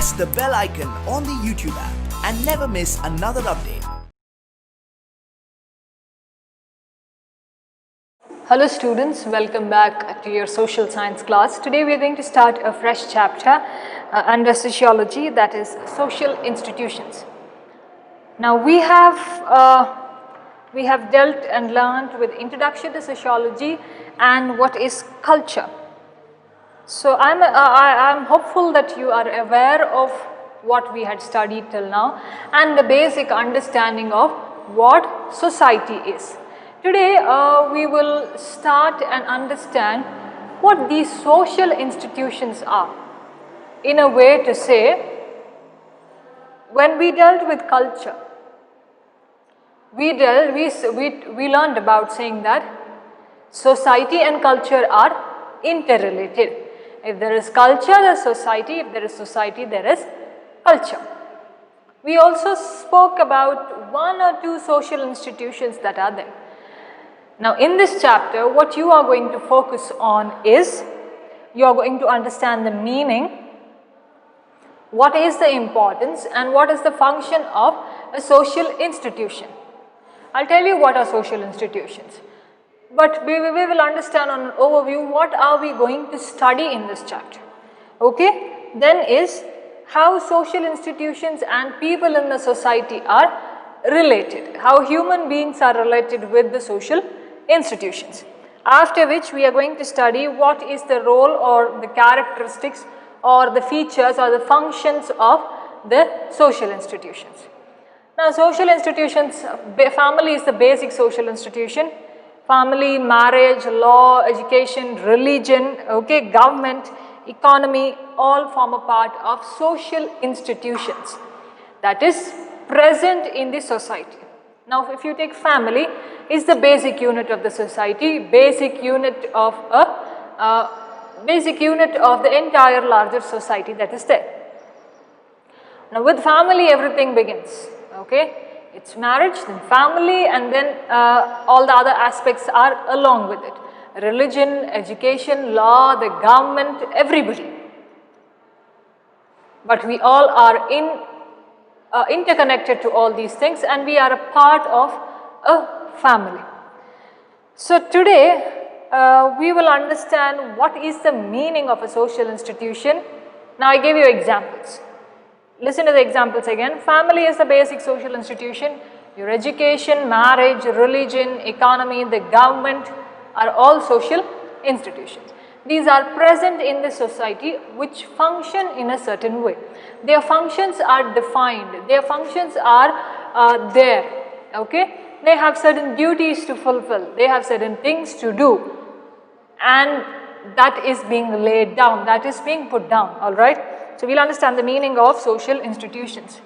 press the bell icon on the YouTube app and never miss another update. Hello students, welcome back to your social science class. Today we are going to start a fresh chapter under sociology, that is social institutions. Now we have dealt and learned with introduction to sociology and what is culture. So I'm hopeful that you are aware of what we had studied till now and the basic understanding of what society is. Today we will start and understand what these social institutions are. In a way to say, when we dealt with culture, we learned about saying that society and culture are interrelated. If there is culture, there is society. If there is society, there is culture. We also spoke about one or two social institutions that are there. Now in this chapter, what you are going to focus on is, you are going to understand the meaning, what is the importance and what is the function of a social institution. I'll tell you what are social institutions, but we will understand on an overview what are we going to study in this chapter. Okay, then is how social institutions and people in the society are related, how human beings are related with the social institutions. After which we are going to study what is the role or the characteristics or the features or the functions of the social institutions. Now social institutions, family is the basic social institution. Family, marriage, law, education, religion, okay, government, economy, all form a part of social institutions that is present in the society. Now if you take family, is the basic unit of the society, basic unit of the entire larger society that is there. Now with family everything begins, okay. It's marriage, then family, and then all the other aspects are along with it. Religion, education, law, the government, everybody. But we all are interconnected to all these things and we are a part of a family. So today we will understand what is the meaning of a social institution. Now I gave you examples. Listen to the examples again. Family is the basic social institution. Your education, marriage, religion, economy, the government are all social institutions. These are present in the society which function in a certain way. Their functions are defined. Their functions are there. Okay? They have certain duties to fulfill. They have certain things to do. And that is being laid down. That is being put down. Alright? So we'll understand the meaning of social institutions.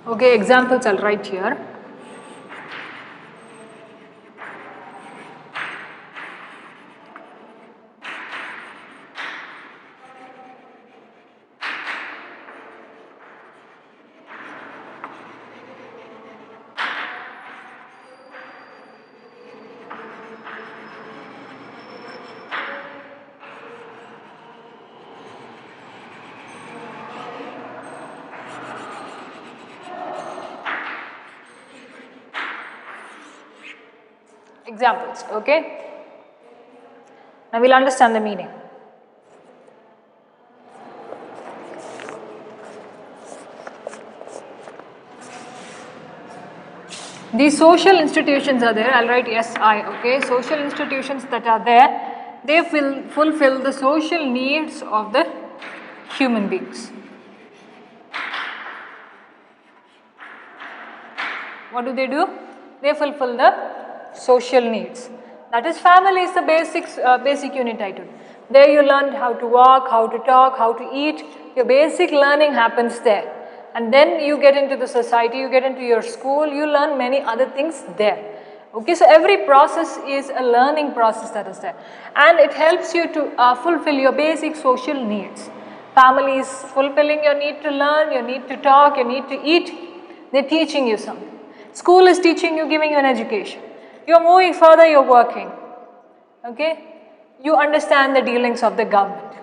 Okay, examples I'll write here. Examples, okay? Now we'll understand the meaning. These social institutions are there, I'll write SI, okay? Social institutions that are there, they fulfill the social needs of the human beings. What do? They fulfill the social needs. That is, family is the basic unit I told. There you learn how to walk, how to talk, how to eat. Your basic learning happens there. And then you get into the society, you get into your school, you learn many other things there. Okay, so every process is a learning process that is there, and it helps you to fulfill your basic social needs. Family is fulfilling your need to learn, your need to talk, your need to eat. They're teaching you something. School is teaching you, giving you an education. You're moving further, you're working. Okay, you understand the dealings of the government.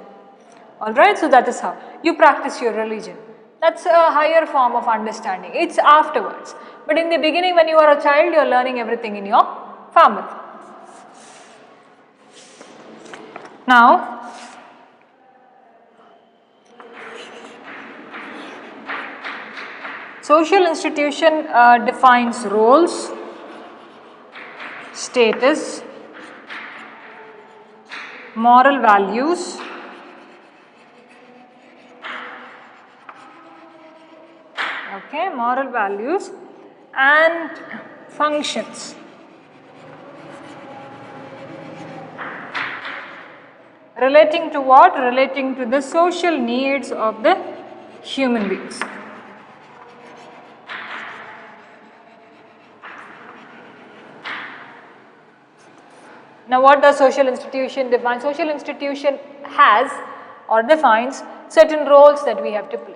Alright, so that is how you practice your religion. That's a higher form of understanding. It's afterwards. But in the beginning, when you are a child, you are learning everything in your family. Now, social institution defines roles, status, moral values, okay, moral values and functions. Relating to what? Relating to the social needs of the human beings. Now, what does social institution define? Social institution has or defines certain roles that we have to play.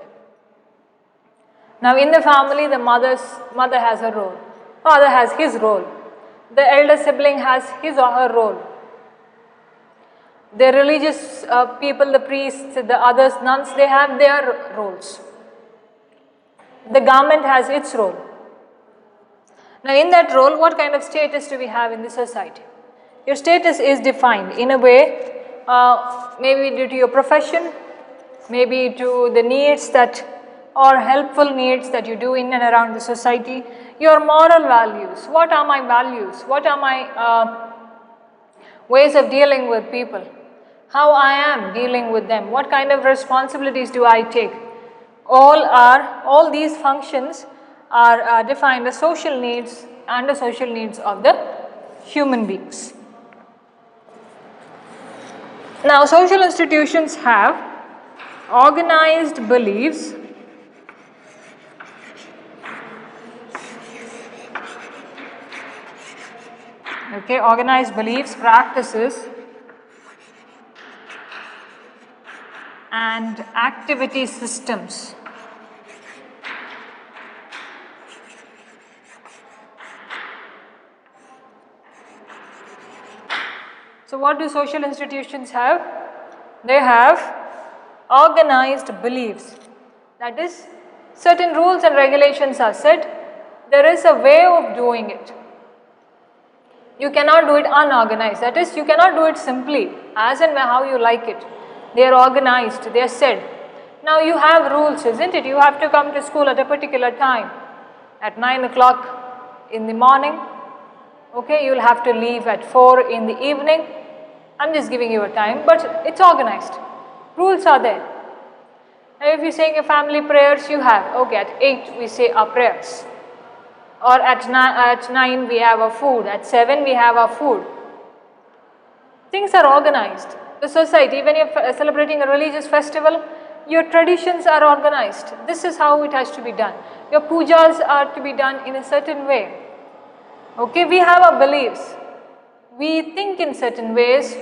Now, in the family, the mother has a role, father has his role, the elder sibling has his or her role. The religious people, the priests, the others, nuns, they have their roles. The government has its role. Now, in that role, what kind of status do we have in the society? Your status is defined in a way, maybe due to your profession, maybe to the needs that or helpful needs that you do in and around the society. Your moral values. What are my values? What are my ways of dealing with people? How I am dealing with them? What kind of responsibilities do I take? All these functions are defined as social needs and the social needs of the human beings. Now, social institutions have organized beliefs, okay, organized beliefs, practices and activity systems. So, what do social institutions have? They have organized beliefs. That is, certain rules and regulations are set. There is a way of doing it. You cannot do it unorganized. That is, you cannot do it simply as and how you like it. They are organized, they are said. Now you have rules, isn't it? You have to come to school at a particular time, at 9 o'clock in the morning. Okay, you will have to leave at 4 in the evening. I'm just giving you a time, but it's organized. Rules are there. And if you're saying your family prayers, you have, okay, at 8 we say our prayers. Or at 9 we have our food, at 7 we have our food. Things are organized. The society, when you're celebrating a religious festival, your traditions are organized. This is how it has to be done. Your pujas are to be done in a certain way. Okay, we have our beliefs. We think in certain ways,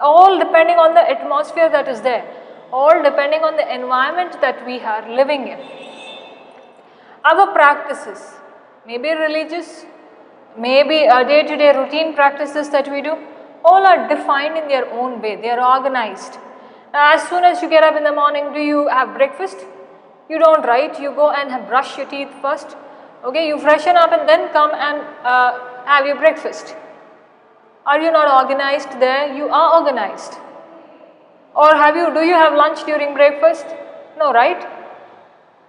all depending on the atmosphere that is there, all depending on the environment that we are living in. Our practices, maybe religious, maybe day-to-day routine practices that we do, all are defined in their own way. They are organized. Now, as soon as you get up in the morning, do you have breakfast? You don't, right? You go and brush your teeth first. Okay, you freshen up and then come and have your breakfast. Are you not organized there? You are organized. Or do you have lunch during breakfast? No, right?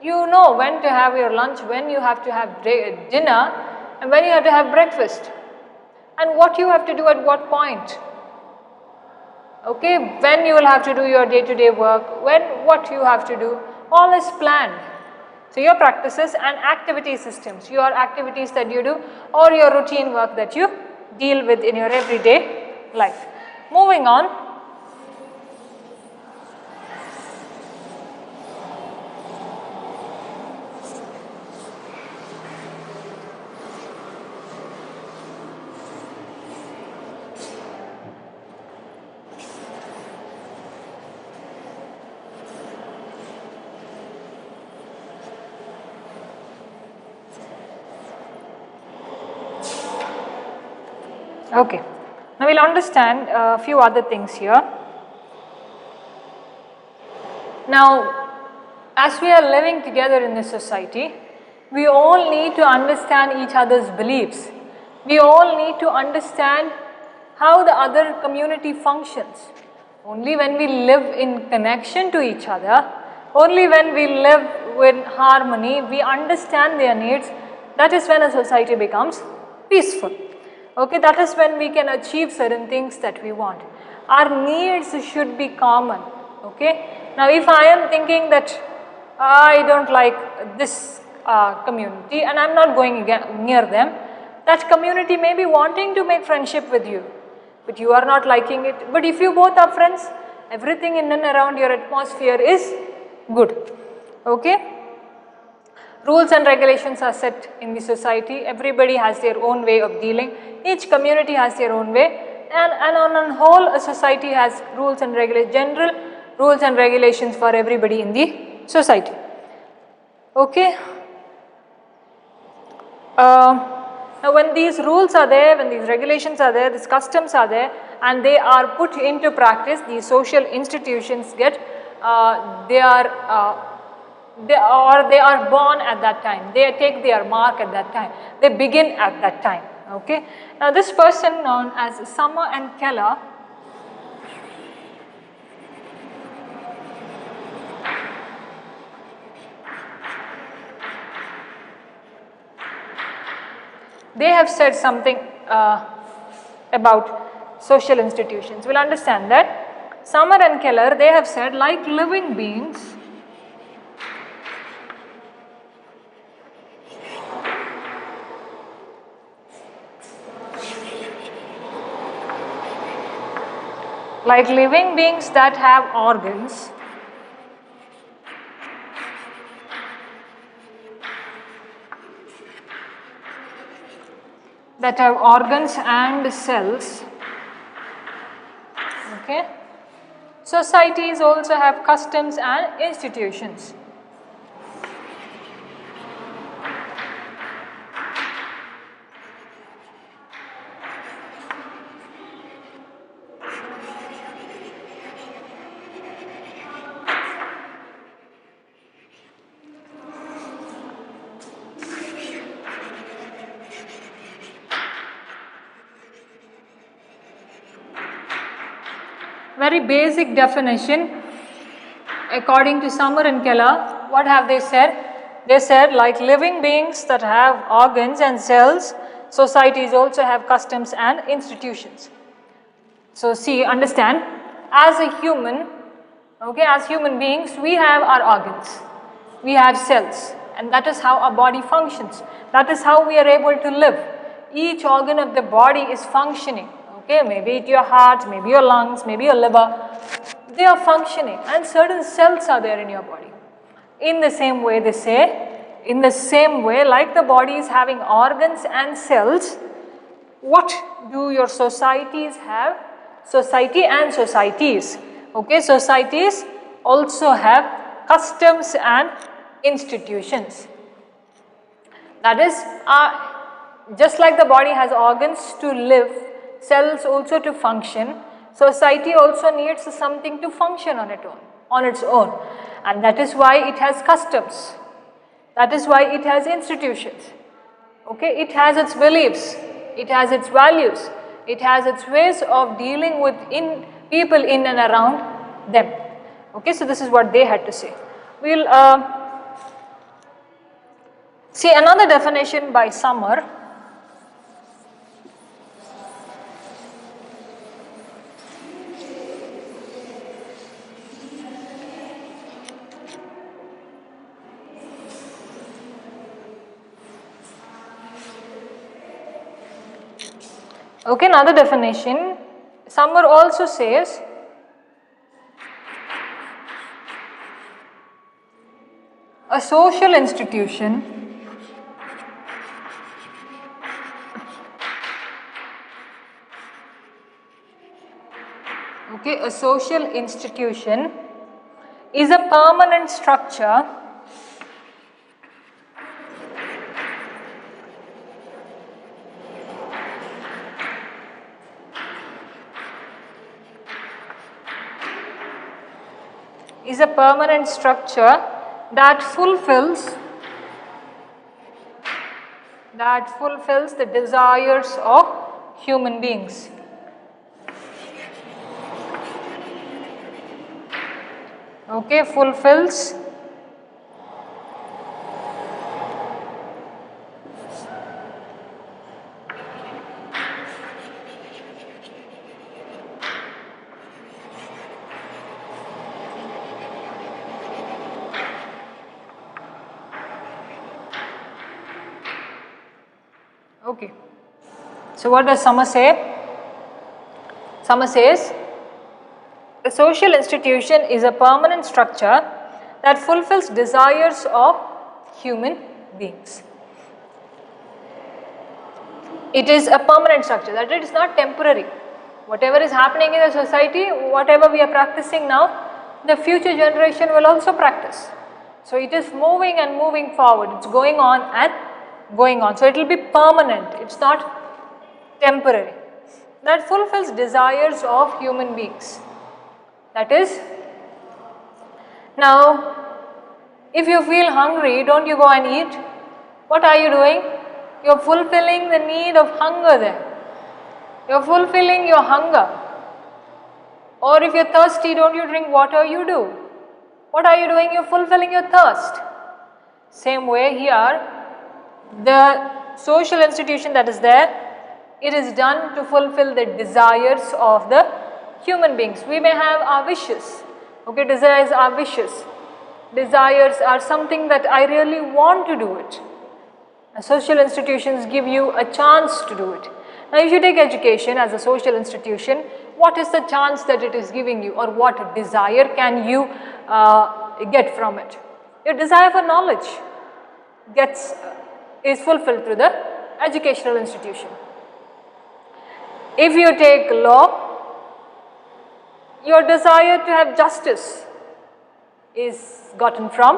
You know when to have your lunch, when you have to have dinner, and when you have to have breakfast. And what you have to do at what point. Okay, when you will have to do your day-to-day work, what you have to do, all is planned. So your practices and activity systems, your activities that you do or your routine work that you deal with in your everyday life. Moving on. Okay, now we'll understand a few other things here. Now, as we are living together in this society, we all need to understand each other's beliefs. We all need to understand how the other community functions. Only when we live in connection to each other, only when we live with harmony, we understand their needs, that is when a society becomes peaceful. Okay, that is when we can achieve certain things that we want. Our needs should be common. Okay, now if I am thinking that I don't like this community and I am not going near them, that community may be wanting to make friendship with you, but you are not liking it. But if you both are friends, everything in and around your atmosphere is good. Okay. Rules and regulations are set in the society. Everybody has their own way of dealing. Each community has their own way, and on a whole, a society has rules and general rules and regulations for everybody in the society. Okay. Now, when these rules are there, when these regulations are there, these customs are there, and they are put into practice, these social institutions get they are born at that time. They take their mark at that time. They begin at that time. Okay. Now, this person known as Summer and Keller, they have said something about social institutions. We'll understand that. Summer and Keller, they have said, like living beings, that have organs, and cells. Okay. Societies also have customs and institutions. Very basic definition, according to Summer and Keller, what have they said? They said, like living beings that have organs and cells, societies also have customs and institutions. So see, understand, as a human, okay, as human beings, we have our organs, we have cells, and that is how our body functions. That is how we are able to live. Each organ of the body is functioning. Okay, maybe it's your heart, maybe your lungs, maybe your liver. They are functioning, and certain cells are there in your body. In the same way, they say, in the same way, like the body is having organs and cells, what do your societies have? Society and societies. Okay, societies also have customs and institutions. That is, just like the body has organs to live, cells also to function, society also needs something to function on its own, and that is why it has customs. That is why it has institutions. Okay, it has its beliefs, it has its values, it has its ways of dealing with people in and around them. Okay, so this is what they had to say. We'll see another definition by Summer. Okay, another definition, Summer also says, a social institution a social institution is a permanent structure is a permanent structure that fulfills the desires of human beings. Okay, fulfills okay. So what does Summer say? Summer says, a social institution is a permanent structure that fulfills desires of human beings. It is a permanent structure, that it is not temporary. Whatever is happening in the society, whatever we are practicing now, the future generation will also practice. So it is moving and moving forward, it's going on and going on. So it will be permanent, it's not temporary. That fulfills desires of human beings. That is, now if you feel hungry, don't you go and eat? What are you doing? You are fulfilling the need of hunger there. You are fulfilling your hunger. Or if you are thirsty, don't you drink water? You do. What are you doing? You are fulfilling your thirst. Same way here, the social institution that is there, it is done to fulfill the desires of the human beings. We may have our wishes. Okay, desires are wishes. Desires are something that I really want to do it. Social institutions give you a chance to do it. Now if you take education as a social institution, what is the chance that it is giving you, or what desire can you get from it? Your desire for knowledge is fulfilled through the educational institution. If you take law, your desire to have justice is gotten from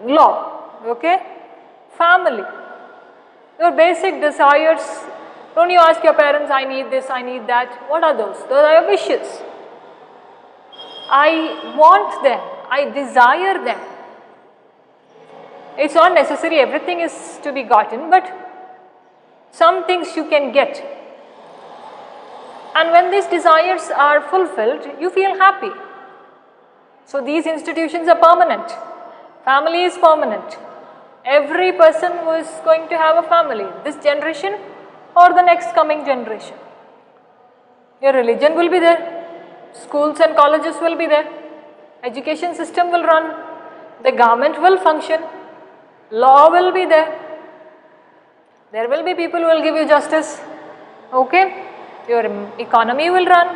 law. Okay? Family, your basic desires, don't you ask your parents, I need this, I need that. What are those? Those are your wishes. I want them, I desire them. It's not necessary everything is to be gotten, but some things you can get. And when these desires are fulfilled, you feel happy. So these institutions are permanent. Family is permanent. Every person who is going to have a family, this generation or the next coming generation. Your religion will be there. Schools and colleges will be there. Education system will run. The government will function. Law will be there. There will be people who will give you justice. Okay? Your economy will run.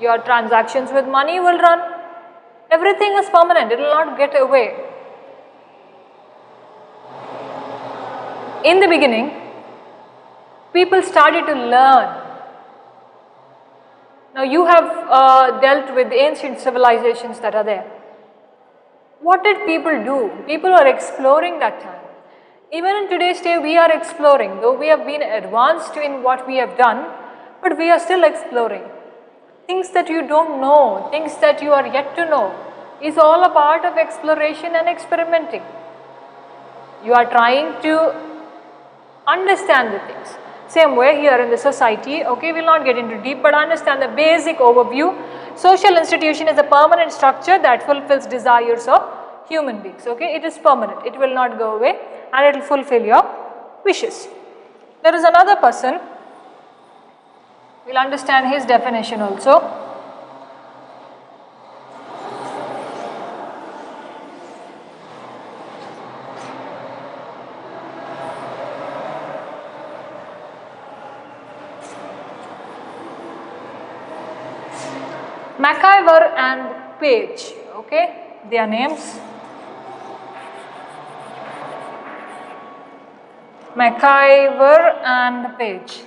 Your transactions with money will run. Everything is permanent. It will not get away. In the beginning, people started to learn. Now you have dealt with ancient civilizations that are there. What did people do? People were exploring that time. Even in today's day, we are exploring. Though we have been advanced in what we have done, but we are still exploring. Things that you don't know, things that you are yet to know, is all a part of exploration and experimenting. You are trying to understand the things. Same way here in the society, okay, we will not get into deep, but understand the basic overview. Social institution is a permanent structure that fulfills desires of human beings. Okay, it is permanent, it will not go away, and it will fulfill your wishes. There is another person, we will understand his definition also. McIver and Page, okay, their names. McIver and Page.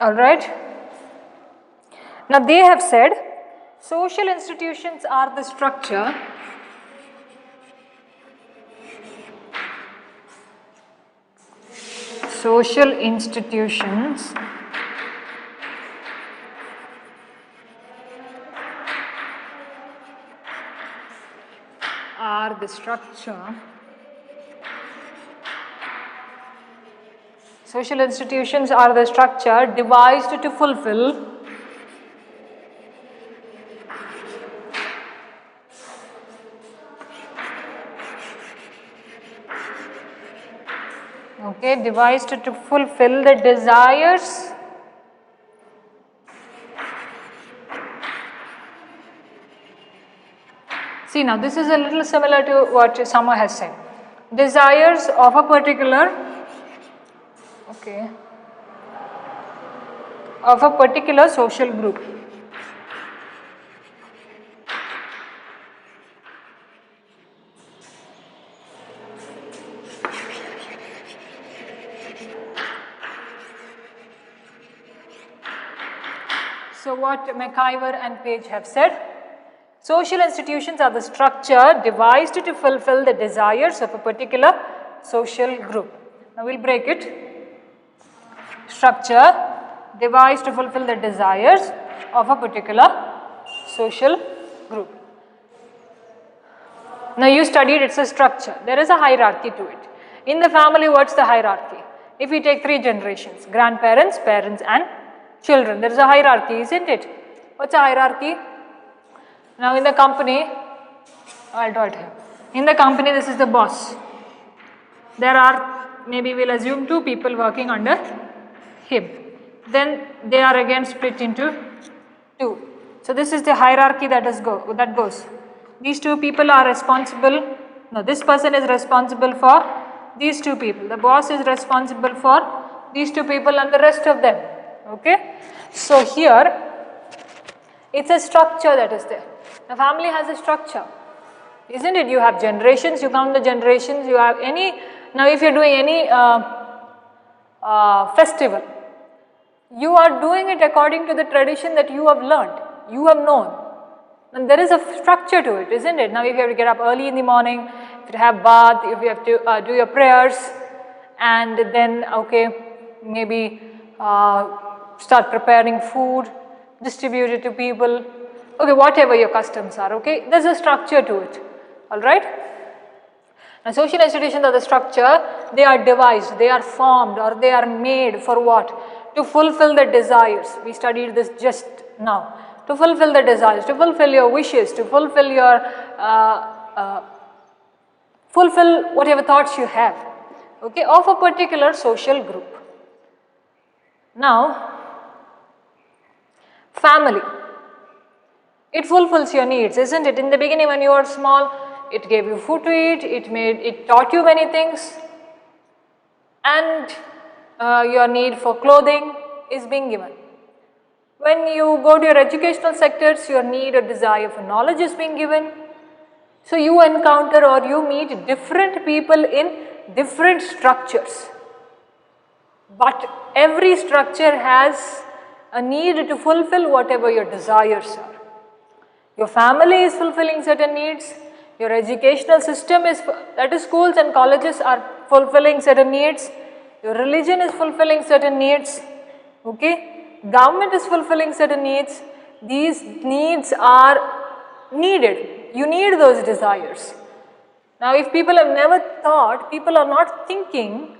All right. Now they have said social institutions are the structure social institutions are the structure. Social institutions are the structure devised to fulfill devised to fulfill the desires See now, this is a little similar to what Sama has said. Desires of a particular, of a particular social group. So what McIver and Page have said, social institutions are the structure devised to fulfill the desires of a particular social group. Now we will break it. Structure devised to fulfill the desires of a particular social group. Now you studied it's a structure. There is a hierarchy to it. In the family, what's the hierarchy? If we take 3 generations, grandparents, parents and children, there is a hierarchy, isn't it? What's a hierarchy? Now in the company, I'll draw it here. In the company, this is the boss. There are, maybe we'll assume 2 people working under him. Then they are again split into 2. So this is the hierarchy that goes. These 2 people are responsible. No, this person is responsible for these 2 people. The boss is responsible for these 2 people and the rest of them. Okay. So here, it's a structure that is there. The family has a structure, isn't it? You have generations, you count the generations, you have any, now if you're doing any festival, you are doing it according to the tradition that you have learned, you have known. And there is a structure to it, isn't it? Now if you have to get up early in the morning, if you have bath, if you have to do your prayers, and then maybe start preparing food, distribute it to people, whatever your customs are, there's a structure to it, alright. Now social institutions are the structure, they are devised, they are formed or they are made for what? To fulfill the desires. We studied this just now. To fulfill the desires, to fulfill your wishes, to fulfill your, fulfill whatever thoughts you have, of a particular social group. Now, family, it fulfills your needs, isn't it? In the beginning when you were small, it gave you food to eat, it taught you many things, and your need for clothing is being given. When you go to your educational sectors, your need or desire for knowledge is being given. So you encounter or you meet different people in different structures. But every structure has a need to fulfill whatever your desires are. Your family is fulfilling certain needs. Your educational system is, that is schools and colleges are fulfilling certain needs. Your religion is fulfilling certain needs. Government is fulfilling certain needs. These needs are needed. You need those desires. Now if people have never thought, people are not thinking,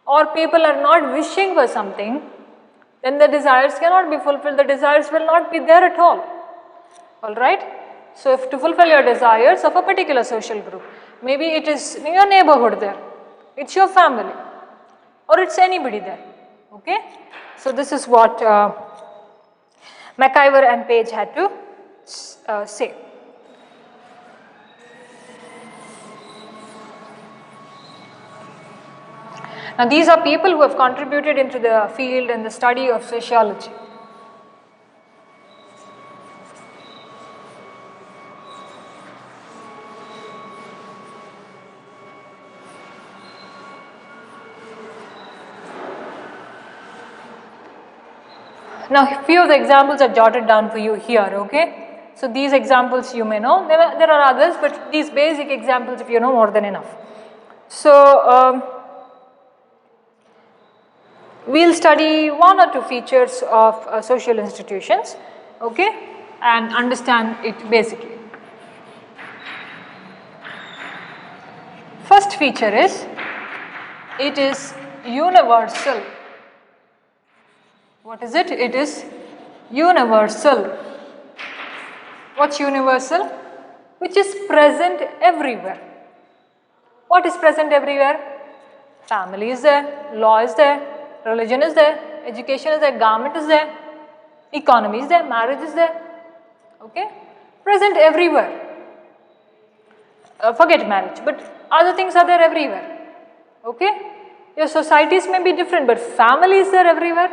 or people are not wishing for something, then the desires cannot be fulfilled. The desires will not be there at all. Alright? So if to fulfill your desires of a particular social group, maybe it is your neighborhood there, it's your family, or it's anybody there. So this is what McIver and Page had to say. Now these are people who have contributed into the field and the study of sociology. Now a few of the examples are jotted down for you here, So these examples you may know, there are others, but these basic examples if you know more than enough. So we'll study one or two features of social institutions, okay, and understand it basically. First feature is, it is universal. What is it? It is universal. What's universal? Which is present everywhere. What is present everywhere? Family is there, law is there, religion is there, education is there, government is there, economy is there, marriage is there, okay? Present everywhere. Forget marriage, but other things are there everywhere, okay? Your societies may be different, but family is there everywhere.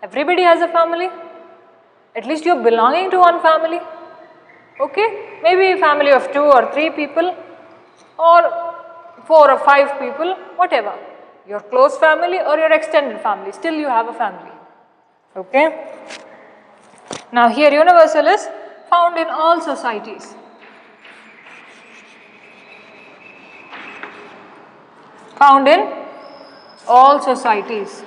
Everybody has a family. At least you are belonging to one family, okay? Maybe a family of 2 or 3 people, or 4 or 5 people, whatever. Your close family or your extended family, still you have a family, okay? Now here universal is found in all societies. Found in all societies.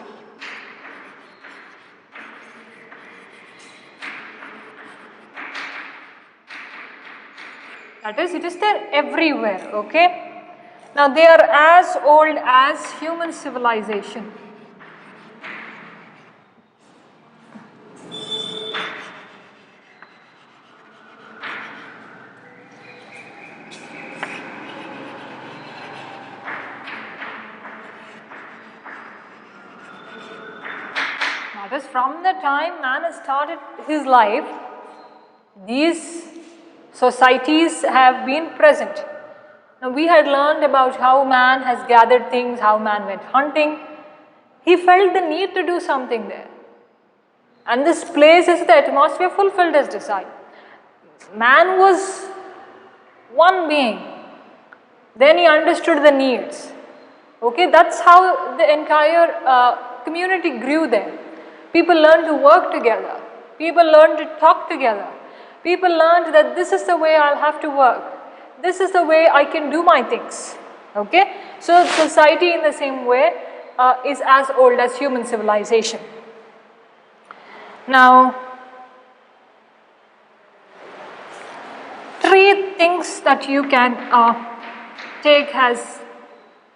That is, it is there everywhere, okay? Now they are as old as human civilization. That is, from the time man has started his life, these societies have been present. Now we had learned about how man has gathered things, how man went hunting. He felt the need to do something there. And this place is the atmosphere fulfilled his desire. Man was one being. Then he understood the needs. Okay, that's how the entire community grew there. People learned to work together. People learned to talk together. People learned that this is the way I'll have to work. This is the way I can do my things. Okay, so society in the same way is as old as human civilization. Now, 3 things that you can take as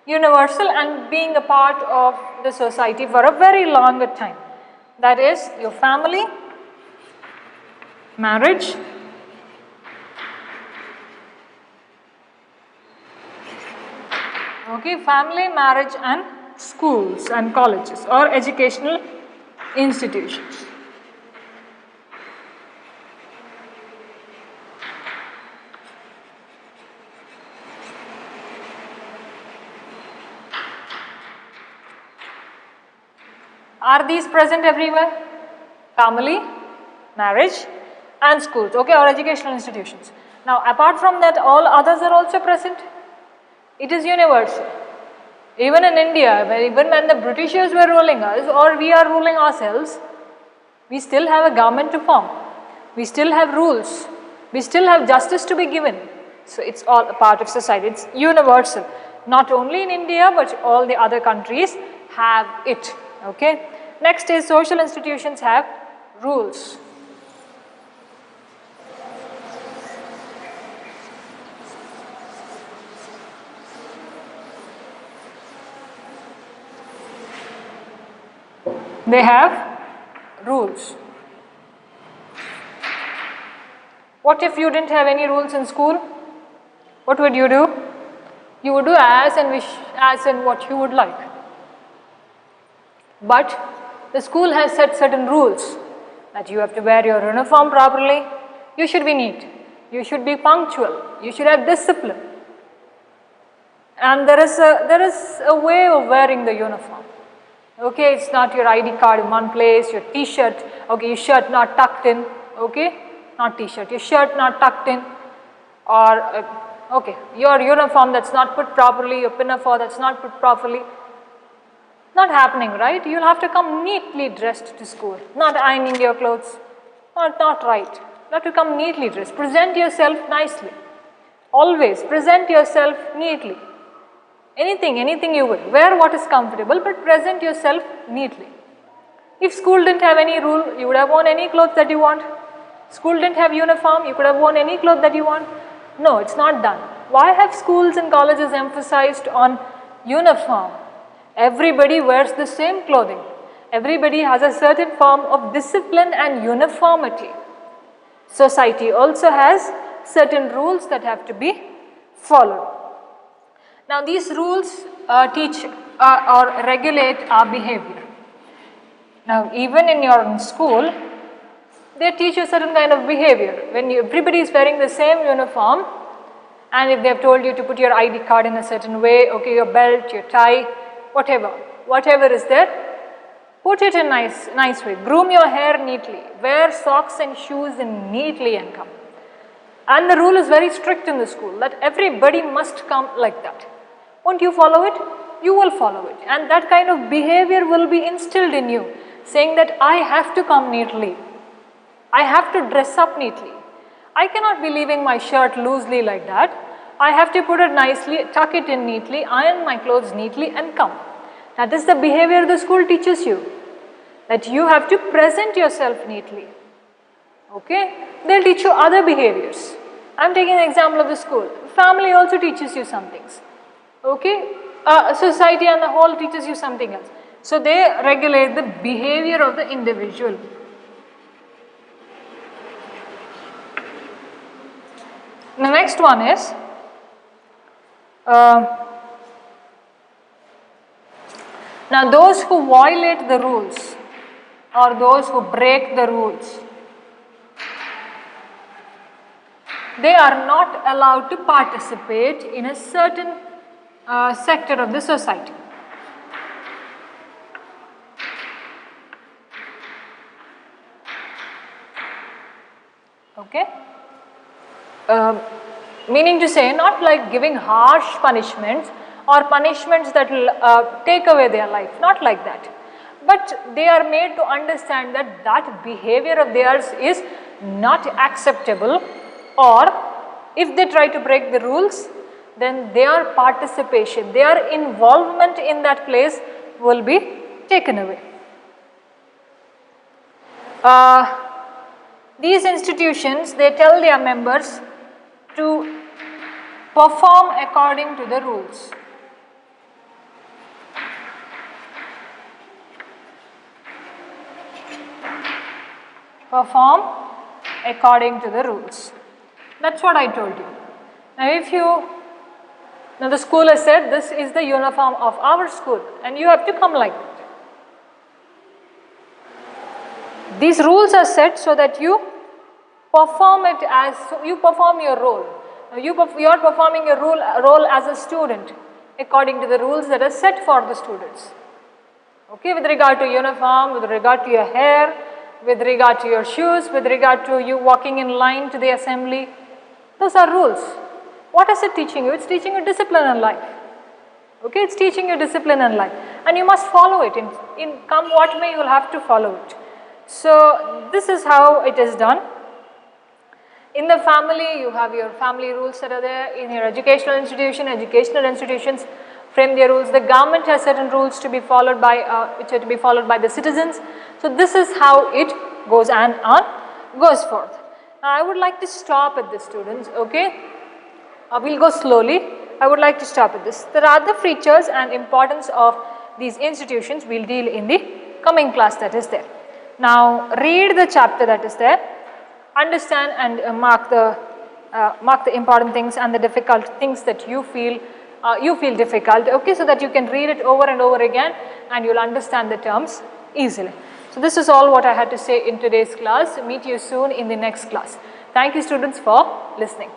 universal and being a part of the society for a very longer time. That is your family, marriage, okay, family, marriage and schools and colleges or educational institutions. Are these present everywhere? Family, marriage and schools, okay, or educational institutions. Now apart from that, all others are also present. It is universal. Even in India, even when the Britishers were ruling us or we are ruling ourselves, we still have a government to form. We still have rules. We still have justice to be given. So it's all a part of society. It's universal. Not only in India, but all the other countries have it. Okay. Next is social institutions have rules. They have rules. What if you didn't have any rules in school? What would you do? You would do as and what you would like. But the school has set certain rules that you have to wear your uniform properly, you should be neat, you should be punctual, you should have discipline. And there is a way of wearing the uniform. Okay, it's not your ID card in one place, your t-shirt, okay, your shirt not tucked in, okay, not t-shirt, your shirt not tucked in, or okay, your uniform that's not put properly, your pinafore that's not put properly. Not happening, right? You'll have to come neatly dressed to school, not ironing your clothes, not right. You have to come neatly dressed, present yourself nicely. Always present yourself neatly. anything you will. Wear what is comfortable, but present yourself neatly. If school didn't have any rule, you would have worn any clothes that you want. School didn't have uniform, you could have worn any clothes that you want. No, it's not done. Why have schools and colleges emphasized on uniform? Everybody wears the same clothing. Everybody has a certain form of discipline and uniformity. Society also has certain rules that have to be followed. Now these rules teach or regulate our behavior. Now even in your school, they teach you certain kind of behavior. When everybody is wearing the same uniform, and if they have told you to put your ID card in a certain way, okay, your belt, your tie, whatever is there, put it in nice way. Groom your hair neatly. Wear socks and shoes in neatly and come. And the rule is very strict in the school that everybody must come like that. Won't you follow it? You will follow it. And that kind of behavior will be instilled in you, saying that I have to come neatly. I have to dress up neatly. I cannot be leaving my shirt loosely like that. I have to put it nicely, tuck it in neatly, iron my clothes neatly and come. That is the behavior the school teaches you. That you have to present yourself neatly. Okay? They'll teach you other behaviors. I am taking an example of the school. Family also teaches you some things. Okay? Society on the whole teaches you something else. So they regulate the behavior of the individual. The next one is now those who violate the rules or those who break the rules, they are not allowed to participate in a certain sector of the society. Okay? Meaning to say, not like giving harsh punishments or punishments that will take away their life, not like that. But they are made to understand that that behavior of theirs is not acceptable, or if they try to break the rules, then their participation, their involvement in that place will be taken away. These institutions, they tell their members to perform according to the rules. Perform according to the rules. That's what I told you. Now the school has said this is the uniform of our school and you have to come like that. These rules are set so that you perform it as, you perform your role. You are performing your role as a student according to the rules that are set for the students. Okay, with regard to uniform, with regard to your hair, with regard to your shoes, with regard to you walking in line to the assembly. Those are rules. What is it teaching you? It's teaching you discipline in life. Okay, it's teaching you discipline in life. And you must follow it. In come what may, you will have to follow it. So, this is how it is done. In the family, you have your family rules that are there. In your educational institutions frame their rules. The government has certain rules to be followed by, which are to be followed by the citizens. So, this is how it goes and on, goes forth. Now, I would like to stop at this, students, okay? We'll go slowly. I would like to stop at this. There are the features and importance of these institutions we'll deal in the coming class that is there. Now, read the chapter that is there. Understand and mark the important things and the difficult things that you feel difficult, okay, so that you can read it over and over again and you'll understand the terms easily. So this is all what I had to say in today's class. Meet you soon in the next class. Thank you, students, for listening.